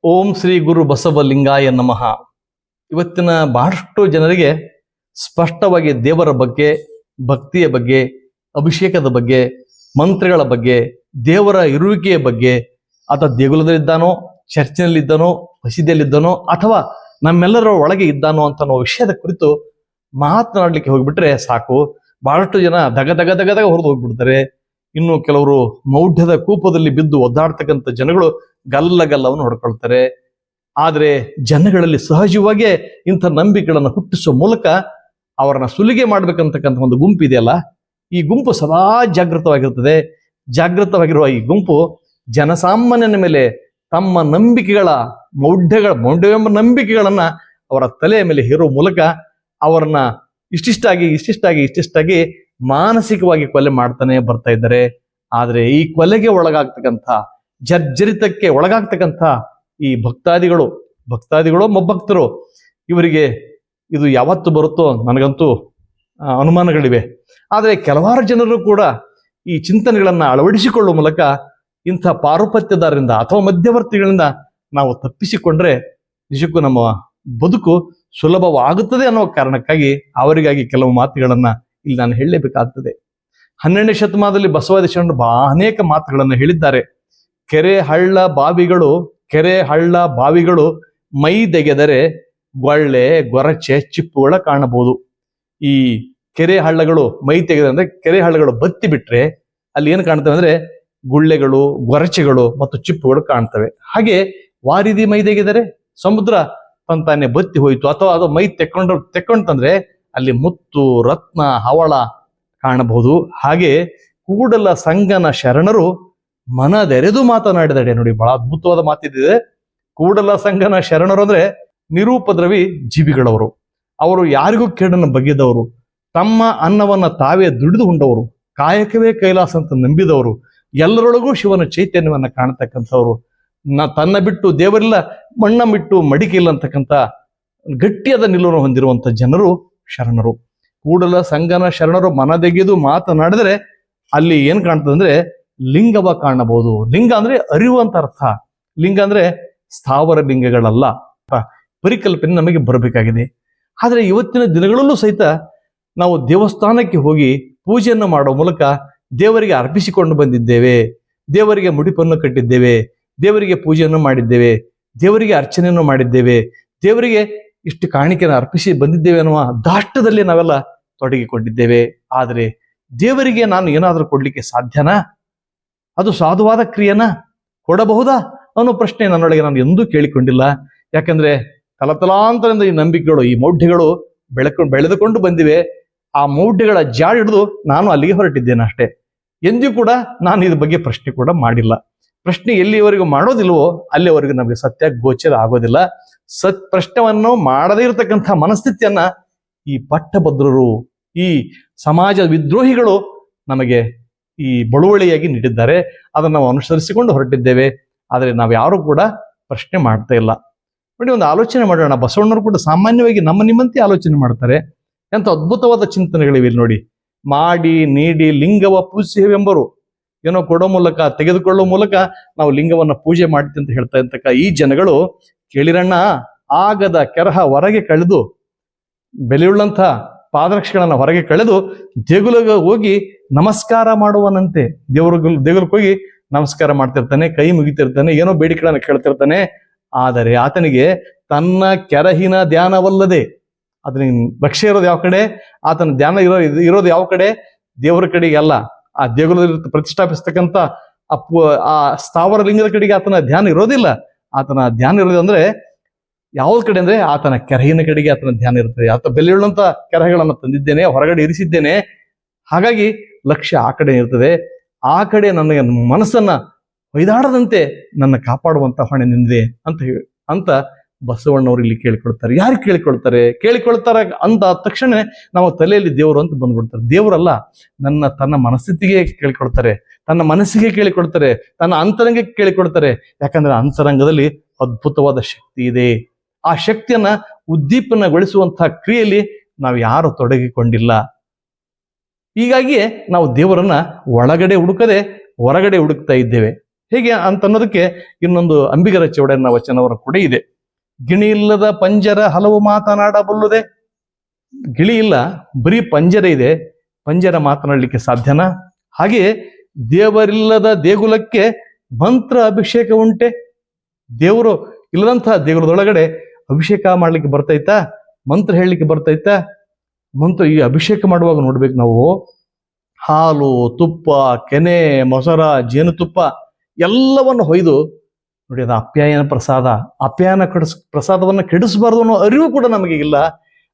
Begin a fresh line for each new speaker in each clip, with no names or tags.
ಓಂ ಶ್ರೀ ಗುರು ಬಸವಲಿಂಗಾಯ ನಮಃ. ಇವತ್ತಿನ ಬಹಳಷ್ಟು ಜನರಿಗೆ ಸ್ಪಷ್ಟವಾಗಿ ದೇವರ ಬಗ್ಗೆ, ಭಕ್ತಿಯ ಬಗ್ಗೆ, ಅಭಿಷೇಕದ ಬಗ್ಗೆ, ಮಂತ್ರಗಳ ಬಗ್ಗೆ, ದೇವರ ಇರುವಿಕೆಯ ಬಗ್ಗೆ, ಆತ ದೇಗುಲದಲ್ಲಿದ್ದಾನೋ, ಚರ್ಚಿನಲ್ಲಿದ್ದಾನೋ, ಮಸೀದಿಯಲ್ಲಿದ್ದಾನೋ, ಅಥವಾ ನಮ್ಮೆಲ್ಲರ ಒಳಗೆ ಇದ್ದಾನೋ ಅಂತ ಅನ್ನೋ ವಿಷಯದ ಕುರಿತು ಮಾತನಾಡಲಿಕ್ಕೆ ಹೋಗ್ಬಿಟ್ರೆ ಸಾಕು, ಬಹಳಷ್ಟು ಜನ ದಗ ದಗ ದಗ ದಗ ಹೊರದು ಹೋಗ್ಬಿಡ್ತಾರೆ. ಇನ್ನು ಕೆಲವರು ಮೌಢ್ಯದ ಕೂಪದಲ್ಲಿ ಬಿದ್ದು ಒದ್ದಾಡ್ತಕ್ಕಂಥ ಜನಗಳು ಗಲ್ಲವನ್ನು ಹೊಡ್ಕೊಳ್ತಾರೆ. ಆದರೆ ಜನಗಳಲ್ಲಿ ಸಹಜವಾಗಿಯೇ ಇಂಥ ನಂಬಿಕೆಗಳನ್ನು ಹುಟ್ಟಿಸುವ ಮೂಲಕ ಅವರನ್ನ ಸುಲಿಗೆ ಮಾಡ್ಬೇಕಂತಕ್ಕಂಥ ಒಂದು ಗುಂಪು ಇದೆಯಲ್ಲ, ಈ ಗುಂಪು ಸದಾ ಜಾಗೃತವಾಗಿರ್ತದೆ. ಜಾಗೃತವಾಗಿರುವ ಈ ಗುಂಪು ಜನಸಾಮಾನ್ಯನ ಮೇಲೆ ತಮ್ಮ ನಂಬಿಕೆಗಳ ಮೌಢ್ಯವೆಂಬ ನಂಬಿಕೆಗಳನ್ನ ಅವರ ತಲೆಯ ಮೇಲೆ ಹೇರುವ ಮೂಲಕ ಅವರನ್ನ ಇಷ್ಟಿಷ್ಟಾಗಿ ಮಾನಸಿಕವಾಗಿ ಕೊಲೆ ಮಾಡ್ತಾನೆ ಬರ್ತಾ ಇದ್ದಾರೆ. ಆದರೆ ಈ ಕೊಲೆಗೆ ಒಳಗಾಗ್ತಕ್ಕಂಥ, ಜರ್ಜರಿತಕ್ಕೆ ಒಳಗಾಗ್ತಕ್ಕಂಥ ಈ ಭಕ್ತಾದಿಗಳು ಮೊಬ್ಬಕ್ತರು, ಇವರಿಗೆ ಇದು ಯಾವತ್ತು ಬರುತ್ತೋ ನನಗಂತೂ ಅನುಮಾನಗಳಿವೆ. ಆದರೆ ಕೆಲವಾರು ಜನರು ಕೂಡ ಈ ಚಿಂತನೆಗಳನ್ನ ಅಳವಡಿಸಿಕೊಳ್ಳುವ ಮೂಲಕ ಇಂಥ ಪಾರುಪತ್ಯದಾರರಿಂದ ಅಥವಾ ಮಧ್ಯವರ್ತಿಗಳಿಂದ ನಾವು ತಪ್ಪಿಸಿಕೊಂಡ್ರೆ ನಿಜಕ್ಕೂ ನಮ್ಮ ಬದುಕು ಸುಲಭವಾಗುತ್ತದೆ ಅನ್ನೋ ಕಾರಣಕ್ಕಾಗಿ ಅವರಿಗಾಗಿ ಕೆಲವು ಮಾತುಗಳನ್ನ ಇಲ್ಲಿ ನಾನು ಹೇಳಲೇಬೇಕಾಗ್ತದೆ. 12ನೇ ಶತಮಾನದಲ್ಲಿ ಬಸವಾದಿ ಶರಣರು ಅನೇಕ ಮಾತುಗಳನ್ನು ಹೇಳಿದ್ದಾರೆ. ಕೆರೆ ಹಳ್ಳ ಬಾವಿಗಳು ಮೈ ತೆಗೆದರೆ ಗೊಳ್ಳೆ ಗೊರಚೆ ಚಿಪ್ಪುಗಳ ಕಾಣಬಹುದು. ಈ ಕೆರೆ ಹಳ್ಳಗಳು ಮೈ ತೆಗೆದ ಅಂದ್ರೆ ಕೆರೆ ಹಳ್ಳಗಳು ಬತ್ತಿ ಬಿಟ್ರೆ ಅಲ್ಲಿ ಏನು ಕಾಣ್ತವೆ ಅಂದ್ರೆ ಗುಳ್ಳೆಗಳು, ಗೊರಚೆಗಳು ಮತ್ತು ಚಿಪ್ಪುಗಳು ಕಾಣ್ತವೆ. ಹಾಗೆ ವಾರಿದಿ ಮೈ ತೆಗೆದರೆ ಸಮುದ್ರ ತಂತಾನೆ ಬತ್ತಿ ಹೋಯಿತು, ಅಥವಾ ಅದು ಮೈ ತೆಕ್ಕೊಂಡ್ತಂದ್ರೆ ಅಲ್ಲಿ ಮುತ್ತು, ರತ್ನ, ಹವಳ ಕಾಣಬಹುದು. ಹಾಗೆ ಕೂಡಲ ಸಂಗನ ಶರಣರು ಮನದೆರೆದು ಮಾತನಾಡಿದಡೆ. ನೋಡಿ, ಬಹಳ ಅದ್ಭುತವಾದ ಮಾತಿದೆ. ಕೂಡಲ ಸಂಗನ ಶರಣರು ಅಂದ್ರೆ ನಿರುಪದ್ರವಿ ಜೀವಿಗಳವರು. ಅವರು ಯಾರಿಗೂ ಕೇಡನ್ನು ಬಗೆದವರು, ತಮ್ಮ ಅನ್ನವನ್ನ ತಾವೇ ದುಡಿದು ಉಂಡವರು, ಕಾಯಕವೇ ಕೈಲಾಸ ಅಂತ ನಂಬಿದವರು, ಎಲ್ಲರೊಳಗೂ ಶಿವನ ಚೈತನ್ಯವನ್ನ ಕಾಣತಕ್ಕಂಥವ್ರು, ತನ್ನ ಬಿಟ್ಟು ದೇವರಿಲ್ಲ, ಮಣ್ಣ ಬಿಟ್ಟು ಮಡಿಕಿಲ್ಲ ಅಂತಕ್ಕಂಥ ಗಟ್ಟಿಯಾದ ನಿಲುವನ್ನು ಹೊಂದಿರುವಂತ ಜನರು ಶರಣರು. ಕೂಡಲ ಸಂಗನ ಶರಣರು ಮನದೆಗೆದು ಮಾತನಾಡಿದರೆ ಅಲ್ಲಿ ಏನ್ ಕಾಣ್ತದೆ ಅಂದ್ರೆ ಲಿಂಗವ ಕಾಣಬಹುದು. ಲಿಂಗ ಅಂದ್ರೆ ಅರಿವು ಅಂತ ಅರ್ಥ. ಲಿಂಗ ಅಂದ್ರೆ ಸ್ಥಾವರ ಲಿಂಗಗಳಲ್ಲ. ಪರಿಕಲ್ಪನೆ ನಮಗೆ ಬರಬೇಕಾಗಿದೆ. ಆದ್ರೆ ಇವತ್ತಿನ ದಿನಗಳಲ್ಲೂ ಸಹಿತ ನಾವು ದೇವಸ್ಥಾನಕ್ಕೆ ಹೋಗಿ ಪೂಜೆಯನ್ನು ಮಾಡುವ ಮೂಲಕ ದೇವರಿಗೆ ಅರ್ಪಿಸಿಕೊಂಡು ಬಂದಿದ್ದೇವೆ, ದೇವರಿಗೆ ಮುಡಿಪನ್ನು ಕಟ್ಟಿದ್ದೇವೆ, ದೇವರಿಗೆ ಪೂಜೆಯನ್ನು ಮಾಡಿದ್ದೇವೆ, ದೇವರಿಗೆ ಅರ್ಚನೆಯನ್ನು ಮಾಡಿದ್ದೇವೆ, ದೇವರಿಗೆ ಇಷ್ಟು ಕಾಣಿಕೆಯನ್ನು ಅರ್ಪಿಸಿ ಬಂದಿದ್ದೇವೆ ಅನ್ನುವ ದಾಷ್ಟದಲ್ಲಿ ನಾವೆಲ್ಲ ತೊಡಗಿಕೊಂಡಿದ್ದೇವೆ. ಆದರೆ ದೇವರಿಗೆ ನಾನು ಏನಾದರೂ ಕೊಡ್ಲಿಕ್ಕೆ ಸಾಧ್ಯನಾ? ಅದು ಸಾಧುವಾದ ಕ್ರಿಯೆನಾ? ಕೊಡಬಹುದಾ ಅನ್ನೋ ಪ್ರಶ್ನೆ ನನ್ನೊಳಗೆ ನಾನು ಎಂದೂ ಕೇಳಿಕೊಂಡಿಲ್ಲ. ಯಾಕಂದ್ರೆ ತಲತಲಾಂತರದಿಂದ ಈ ನಂಬಿಕೆಗಳು, ಈ ಮೌಢ್ಯಗಳು ಬೆಳೆದುಕೊಂಡು ಬಂದಿವೆ. ಆ ಮೌಢ್ಯಗಳ ಜಾಡ್ ಹಿಡಿದು ನಾನು ಅಲ್ಲಿಗೆ ಹೊರಟಿದ್ದೇನೆ ಅಷ್ಟೇ. ಎಂದೂ ಕೂಡ ನಾನು ಇದ್ರ ಬಗ್ಗೆ ಪ್ರಶ್ನೆ ಕೂಡ ಮಾಡಿಲ್ಲ. ಪ್ರಶ್ನೆ ಎಲ್ಲಿವರೆಗೂ ಮಾಡೋದಿಲ್ವೋ ಅಲ್ಲಿವರೆಗೂ ನಮಗೆ ಸತ್ಯ ಗೋಚರ ಆಗೋದಿಲ್ಲ. ಪ್ರಶ್ನೆಯನ್ನು ಮಾಡದೇ ಇರತಕ್ಕಂಥ ಮನಸ್ಥಿತಿಯನ್ನ ಈ ಪಟ್ಟಭದ್ರರು, ಈ ಸಮಾಜ ವಿದ್ರೋಹಿಗಳು ನಮಗೆ ಈ ಬಳುವಳಿಯಾಗಿ ನೀಡಿದ್ದಾರೆ. ಅದನ್ನು ನಾವು ಅನುಸರಿಸಿಕೊಂಡು ಹೊರಟಿದ್ದೇವೆ. ಆದರೆ ನಾವು ಯಾರು ಕೂಡ ಪ್ರಶ್ನೆ ಮಾಡ್ತಾ ಇಲ್ಲ. ನೋಡಿ, ಒಂದು ಆಲೋಚನೆ ಮಾಡೋಣ. ಬಸವಣ್ಣರು ಕೂಡ ಸಾಮಾನ್ಯವಾಗಿ ನಿಮ್ಮಂತೆ ಆಲೋಚನೆ ಮಾಡ್ತಾರೆ. ಎಂತ ಅದ್ಭುತವಾದ ಚಿಂತನೆಗಳಿವೆ ನೋಡಿ. ಮಾಡಿ ನೀಡಿ ಲಿಂಗವ ಪೂಜಿಸುವೆಂಬರು. ಏನೋ ಕೊಡೋ ಮೂಲಕ, ತೆಗೆದುಕೊಳ್ಳುವ ಮೂಲಕ ನಾವು ಲಿಂಗವನ್ನ ಪೂಜೆ ಮಾಡ್ತೀವಿ ಅಂತ ಹೇಳ್ತಾ ಇರ್ತಕ್ಕ ಈ ಜನಗಳು, ಕೇಳಿರಣ್ಣ, ಆಗದ ಕೆರಹ ಹೊರಗೆ ಕಳೆದು, ಬೆಲೆಯುಳ್ಳಂಥ ಪಾದರಕ್ಷೆಗಳನ್ನ ಹೊರಗೆ ಕಳೆದು ದೇಗುಲಗೆ ಹೋಗಿ ನಮಸ್ಕಾರ ಮಾಡುವನಂತೆ. ದೇಗುಲಕ್ಕೆ ಹೋಗಿ ನಮಸ್ಕಾರ ಮಾಡ್ತಿರ್ತಾನೆ, ಕೈ ಮುಗಿತಿರ್ತಾನೆ, ಏನೋ ಬೇಡಿಕೆಗಳನ್ನ ಕೇಳ್ತಿರ್ತಾನೆ. ಆದರೆ ಆತನಿಗೆ ತನ್ನ ಕೆರಹಿನ ಧ್ಯಾನವಲ್ಲದೆ, ಅದನ್ನ ಲಕ್ಷ್ಯ ಇರೋದು ಯಾವ ಕಡೆ, ಆತನ ಧ್ಯಾನ ಇರೋದು ಯಾವ ಕಡೆ? ದೇವರ ಕಡೆಗೆ ಅಲ್ಲ. ಆ ದೇಗುಲದಲ್ಲಿ ಪ್ರತಿಷ್ಠಾಪಿಸ್ತಕ್ಕಂಥ ಆ ಸ್ಥಾವರ ಲಿಂಗದ ಕಡೆಗೆ ಆತನ ಧ್ಯಾನ ಇರೋದಿಲ್ಲ. ಆತನ ಧ್ಯಾನ ಇರೋದು ಅಂದ್ರೆ ಯಾವ್ದ ಕಡೆ ಅಂದ್ರೆ ಆತನ ಕೆರಹಿನ ಕಡೆಗೆ ಆತನ ಧ್ಯಾನ ಇರ್ತದೆ. ಆತ ಬೆಲೆಯುಳ್ಳಂತ ಕೆರಹಗಳನ್ನು ತಂದಿದ್ದೇನೆ, ಹೊರಗಡೆ ಇರಿಸಿದ್ದೇನೆ, ಹಾಗಾಗಿ ಲಕ್ಷ್ಯ ಆ ಕಡೆ ಇರ್ತದೆ. ಆ ಕಡೆ ನನಗೆ ಮನಸ್ಸನ್ನ ಒಯ್ದಾಡದಂತೆ ನನ್ನ ಕಾಪಾಡುವಂತ ಹೊಣೆ ನಿಂದಿದೆ ಅಂತ ಬಸವಣ್ಣವರು ಇಲ್ಲಿ ಕೇಳಿಕೊಳ್ತಾರೆ. ಯಾರು ಕೇಳಿಕೊಳ್ತಾರೆ ಅಂತ ತಕ್ಷಣ ನಾವು ತಲೆಯಲ್ಲಿ ದೇವರು ಅಂತ ಬಂದ್ಬಿಡ್ತಾರೆ. ದೇವರಲ್ಲ, ತನ್ನ ಮನಸ್ಥಿತಿಗೆ ಕೇಳಿಕೊಳ್ತಾರೆ, ತನ್ನ ಮನಸ್ಸಿಗೆ ಕೇಳಿಕೊಳ್ತಾರೆ, ತನ್ನ ಅಂತರಂಗಕ್ಕೆ ಕೇಳಿಕೊಳ್ತಾರೆ. ಯಾಕಂದ್ರೆ ಅಂತರಂಗದಲ್ಲಿ ಅದ್ಭುತವಾದ ಶಕ್ತಿ ಇದೆ. ಆ ಶಕ್ತಿಯನ್ನ ಉದ್ದೀಪನಗೊಳಿಸುವಂತಹ ಕ್ರಿಯೆಯಲ್ಲಿ ನಾವು ಯಾರು ತೊಡಗಿಕೊಂಡಿಲ್ಲ. ಹೀಗಾಗಿಯೇ ನಾವು ದೇವರನ್ನ ಒಳಗಡೆ ಹುಡುಕದೆ ಹೊರಗಡೆ ಹುಡುಕ್ತಾ ಇದ್ದೇವೆ. ಹೇಗೆ ಅಂತ ಅನ್ನೋದಕ್ಕೆ ಇನ್ನೊಂದು ಅಂಬಿಗರ ಚೌಡಯ್ಯನ ವಚನವರ ಕೂಡ ಇದೆ. ಗಿಣಿ ಇಲ್ಲದ ಪಂಜರ ಹಲವು ಮಾತನಾಡಬಲ್ಲುದೆ. ಗಿಳಿ ಇಲ್ಲ, ಬರೀ ಪಂಜರ ಇದೆ, ಪಂಜರ ಮಾತನಾಡಲಿಕ್ಕೆ ಸಾಧ್ಯನಾ? ಹಾಗೆ ದೇವರಿಲ್ಲದ ದೇಗುಲಕ್ಕೆ ಮಂತ್ರ ಅಭಿಷೇಕ ಉಂಟೆ. ದೇವರು ಇಲ್ಲದಂತಹ ದೇಗುಲದೊಳಗಡೆ ಅಭಿಷೇಕ ಮಾಡ್ಲಿಕ್ಕೆ ಬರ್ತೈತಾ? ಮಂತ್ರ ಹೇಳಲಿಕ್ಕೆ ಬರ್ತೈತಾ? ಮಂತ್ರ ಈ ಅಭಿಷೇಕ ಮಾಡುವಾಗ ನೋಡ್ಬೇಕು ನಾವು, ಹಾಲು, ತುಪ್ಪ, ಕೆನೆ, ಮೊಸರ, ಜೇನುತುಪ್ಪ ಎಲ್ಲವನ್ನು ಹೊಯ್ದು ನೋಡಿ, ಅದು ಅಪ್ಯಾಯನ ಪ್ರಸಾದ. ಅಪ್ಯಾಯನ ಪ್ರಸಾದವನ್ನ ಕೆಡಿಸಬಾರ್ದು ಅನ್ನೋ ಅರಿವು ಕೂಡ ನಮಗೆ ಇಲ್ಲ.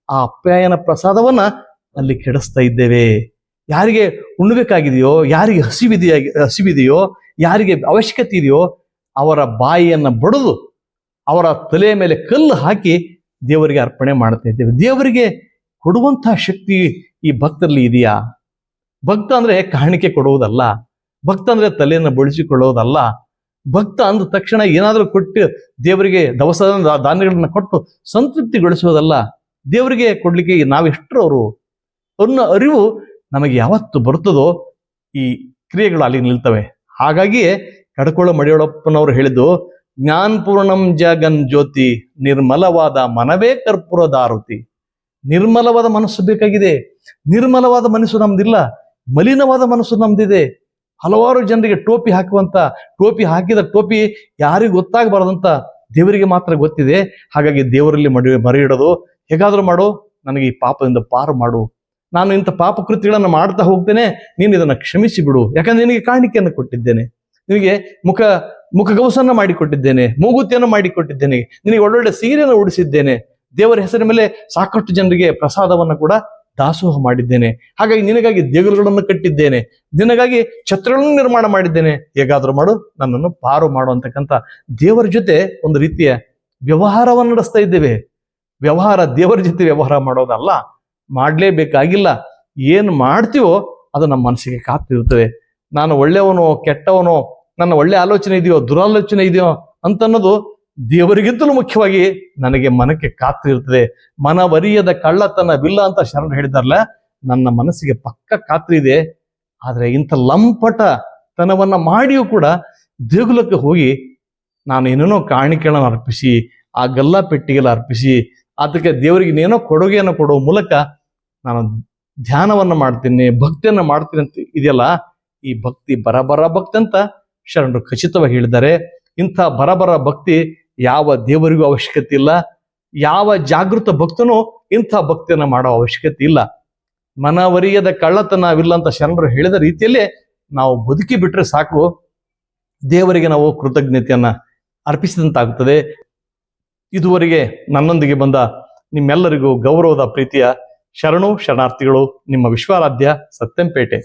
ಆ ಅಪ್ಯಾಯನ ಪ್ರಸಾದವನ್ನ ಅಲ್ಲಿ ಕೆಡಿಸ್ತಾ ಇದ್ದೇವೆ. ಯಾರಿಗೆ ಉಣ್ಬೇಕಾಗಿದೆಯೋ, ಯಾರಿಗೆ ಹಸಿವಿದೆಯೋ, ಯಾರಿಗೆ ಅವಶ್ಯಕತೆ ಇದೆಯೋ ಅವರ ಬಾಯಿಯನ್ನ ಬಡಿದು ಅವರ ತಲೆಯ ಮೇಲೆ ಕಲ್ಲು ಹಾಕಿ ದೇವರಿಗೆ ಅರ್ಪಣೆ ಮಾಡ್ತಾ ಇದ್ದೇವೆ. ದೇವರಿಗೆ ಕೊಡುವಂತಹ ಶಕ್ತಿ ಈ ಭಕ್ತರಲ್ಲಿ ಇದೆಯಾ? ಭಕ್ತ ಅಂದ್ರೆ ಕಾಣಿಕೆ ಕೊಡುವುದಲ್ಲ, ಭಕ್ತ ಅಂದ್ರೆ ತಲೆಯನ್ನು ಬಳಸಿಕೊಳ್ಳುವುದಲ್ಲ, ಭಕ್ತ ಅಂದ ತಕ್ಷಣ ಏನಾದರೂ ಕೊಟ್ಟು ದೇವರಿಗೆ ದವಸ ಧಾನ್ಯಗಳನ್ನ ಕೊಟ್ಟು ಸಂತೃಪ್ತಿಗೊಳಿಸುವುದಲ್ಲ. ದೇವರಿಗೆ ಕೊಡ್ಲಿಕ್ಕೆ ನಾವೆಷ್ಟರವರು ಅನ್ನೋ ಅರಿವು ನಮಗೆ ಯಾವತ್ತು ಬರ್ತದೋ ಈ ಕ್ರಿಯೆಗಳು ಅಲ್ಲಿ ನಿಲ್ತವೆ. ಹಾಗಾಗಿಯೇ ಕಡಕೋಳ ಮಡಿಯೊಳಪ್ಪನವರು ಹೇಳಿದ್ದು, ಜ್ಞಾನಪೂರ್ಣಂ ಜಗನ್ ಜ್ಯೋತಿ ನಿರ್ಮಲವಾದ ಮನವೇ ಕರ್ಪೂರ ದಾರುತಿ. ನಿರ್ಮಲವಾದ ಮನಸ್ಸು ಬೇಕಾಗಿದೆ. ನಿರ್ಮಲವಾದ ಮನಸ್ಸು ನಮ್ದಿಲ್ಲ, ಮಲಿನವಾದ ಮನಸ್ಸು ನಮ್ದಿದೆ. ಹಲವಾರು ಜನರಿಗೆ ಟೋಪಿ ಹಾಕಿದ ಟೋಪಿ ಯಾರಿಗೂ ಗೊತ್ತಾಗಬಾರದಂತ ದೇವರಿಗೆ ಮಾತ್ರ ಗೊತ್ತಿದೆ. ಹಾಗಾಗಿ ದೇವರಲ್ಲಿ ಮರೆ ಇಡೋದು, ಹೇಗಾದ್ರೂ ಮಾಡು, ನನಗೆ ಈ ಪಾಪದಿಂದ ಪಾರು ಮಾಡು, ನಾನು ಇಂಥ ಪಾಪ ಕೃತ್ಯಗಳನ್ನು ಮಾಡ್ತಾ ಹೋಗ್ತೇನೆ, ನೀನು ಇದನ್ನ ಕ್ಷಮಿಸಿ ಬಿಡು, ಯಾಕಂದ್ರೆ ನಿನಗೆ ಕಾಣಿಕೆಯನ್ನು ಕೊಟ್ಟಿದ್ದೇನೆ, ನಿನಗೆ ಮುಖಗವಸನ್ನ ಮಾಡಿಕೊಟ್ಟಿದ್ದೇನೆ, ಮೂಗುತಿಯನ್ನು ಮಾಡಿಕೊಟ್ಟಿದ್ದೇನೆ, ನಿನಗೆ ಒಳ್ಳೊಳ್ಳೆ ಸೀರೆಯನ್ನು ಉಡಿಸಿದ್ದೇನೆ, ದೇವರ ಹೆಸರಿನ ಮೇಲೆ ಸಾಕಷ್ಟು ಜನರಿಗೆ ಪ್ರಸಾದವನ್ನು ಕೂಡ ದಾಸೋಹ ಮಾಡಿದ್ದೇನೆ, ಹಾಗಾಗಿ ನಿನಗಾಗಿ ದೇಗುಲಗಳನ್ನು ಕಟ್ಟಿದ್ದೇನೆ, ನಿನಗಾಗಿ ಛತ್ರಗಳನ್ನು ನಿರ್ಮಾಣ ಮಾಡಿದ್ದೇನೆ, ಹೇಗಾದ್ರೂ ಮಾಡು, ನನ್ನನ್ನು ಪಾರು ಮಾಡು ಅಂತಕ್ಕಂಥ ದೇವರ ಜೊತೆ ಒಂದು ರೀತಿಯ ವ್ಯವಹಾರವನ್ನು ನಡೆಸ್ತಾ ಇದ್ದೇವೆ. ವ್ಯವಹಾರ ದೇವರ ಜೊತೆ ವ್ಯವಹಾರ ಮಾಡೋದಲ್ಲ, ಮಾಡಲೇಬೇಕಾಗಿಲ್ಲ. ಏನು ಮಾಡ್ತೀವೋ ಅದು ನಮ್ಮ ಮನಸ್ಸಿಗೆ ಕಾತ್ತಿರುತ್ತದೆ. ನಾನು ಒಳ್ಳೆಯವನೋ ಕೆಟ್ಟವನೋ, ನನ್ನ ಒಳ್ಳೆ ಆಲೋಚನೆ ಇದೆಯೋ ದುರಾಲೋಚನೆ ಇದೆಯೋ ಅಂತ ಅನ್ನೋದು ದೇವರಿಗಿಂತಲೂ ಮುಖ್ಯವಾಗಿ ನನಗೆ ಮನಕ್ಕೆ ಕಾತ್ತಿರುತ್ತದೆ. ಮನವರಿಯದ ಕಳ್ಳತನವಿಲ್ಲ ಅಂತ ಶರಣರು ಹೇಳಿದಾರಲ್ಲ, ನನ್ನ ಮನಸ್ಸಿಗೆ ಪಕ್ಕ ಖಾತ್ರಿ ಇದೆ. ಆದ್ರೆ ಇಂಥ ಲಂಪಟತನವನ್ನ ಮಾಡಿಯೂ ಕೂಡ ದೇಗುಲಕ್ಕೆ ಹೋಗಿ ನಾನು ಏನೇನೋ ಕಾಣಿಕೆಗಳನ್ನು ಅರ್ಪಿಸಿ, ಆ ಗಲ್ಲಾ ಪೆಟ್ಟಿಗೆಲ್ಲ ಅರ್ಪಿಸಿ, ಅದಕ್ಕೆ ದೇವರಿಗೆ ಇನ್ನೇನೋ ಕೊಡುಗೆಯನ್ನು ಕೊಡುವ ಮೂಲಕ ನಾನು ಧ್ಯಾನವನ್ನ ಮಾಡ್ತೀನಿ, ಭಕ್ತಿಯನ್ನ ಮಾಡ್ತೀನಿ ಅಂತ ಇದೆಯಲ್ಲ, ಈ ಭಕ್ತಿ ಬರಬರ ಭಕ್ತಿ ಅಂತ ಶರಣರು ಖಚಿತವಾಗಿ ಹೇಳಿದ್ದಾರೆ. ಇಂಥ ಬರಬರ ಭಕ್ತಿ ಯಾವ ದೇವರಿಗೂ ಅವಶ್ಯಕತೆ ಇಲ್ಲ. ಯಾವ ಜಾಗೃತ ಭಕ್ತನೂ ಇಂಥ ಭಕ್ತಿಯನ್ನ ಮಾಡೋ ಅವಶ್ಯಕತೆ ಇಲ್ಲ. ಮನವರಿಯದ ಕಳ್ಳತನವಿಲ್ಲ ಅಂತ ಶರಣರು ಹೇಳಿದ ರೀತಿಯಲ್ಲೇ ನಾವು ಬದುಕಿ ಬಿಟ್ರೆ ಸಾಕು, ದೇವರಿಗೆ ನಾವು ಕೃತಜ್ಞತೆಯನ್ನ ಅರ್ಪಿಸಿದಂತಾಗುತ್ತದೆ. ಇದುವರೆಗೆ ನನ್ನೊಂದಿಗೆ ಬಂದ ನಿಮ್ಮೆಲ್ಲರಿಗೂ ಗೌರವದ ಪ್ರೀತಿಯ ಶರಣಾರ್ಥಿಗಳು. ನಿಮ್ಮ ವಿಶ್ವಾರಾಧ್ಯ ಸತ್ಯಂಪೇಟೆ.